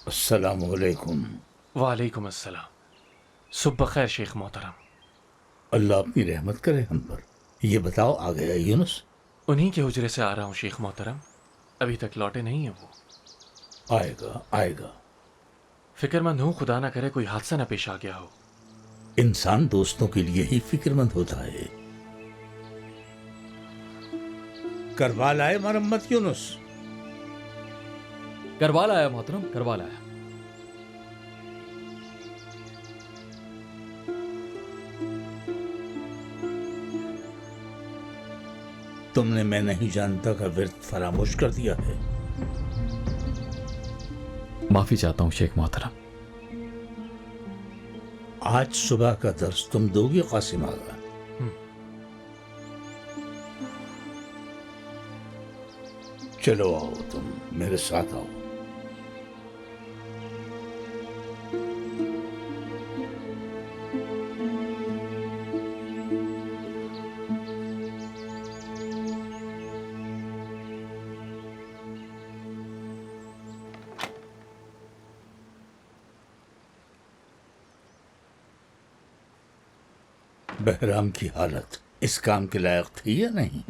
अस्सलामुअलैकुम। वालेकुम अस्सलाम। सुबह खैर शेख मोहतरम। अल्लाह अपनी रहमत करे हम पर। ये बताओ, आ गया यूनुस? उन्हीं के हुजरे से आ रहा हूँ शेख मोहतरम। अभी तक लौटे नहीं है वो। आएगा आएगा। फिक्रमंद हूँ, खुदा ना करे कोई हादसा ना पेश आ गया हो। इंसान दोस्तों के लिए ही फिक्रमंद होता है। करवा लाए मरम्मत यूनुस? करवा लाया मोहतरम, करवा लाया। तुमने मैं नहीं जानता का विर्द फरामोश कर दिया है। माफी चाहता हूं शेख मोहतरम। आज सुबह का दर्स तुम दोगे कासिम आगा? चलो आओ, तुम मेरे साथ आओ। बहराम की हालत इस काम के लायक थी या नहीं?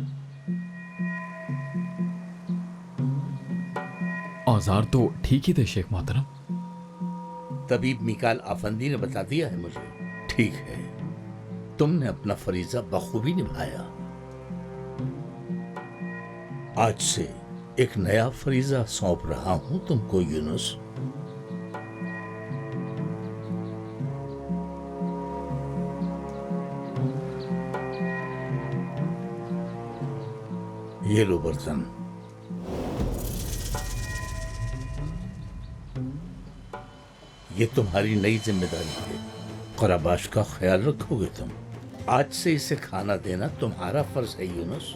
औजार तो ठीक ही थे शेख मोहतरम। तबीब मिकाल आफंदी ने बता दिया है मुझे। ठीक है, तुमने अपना फरीजा बखूबी निभाया। आज से एक नया फरीजा सौंप रहा हूं तुमको यूनुस। ये लो बर्तन। ये तुम्हारी नई जिम्मेदारी है। क़राबाश का ख्याल रखोगे तुम। आज से इसे खाना देना तुम्हारा फर्ज है यूनुस।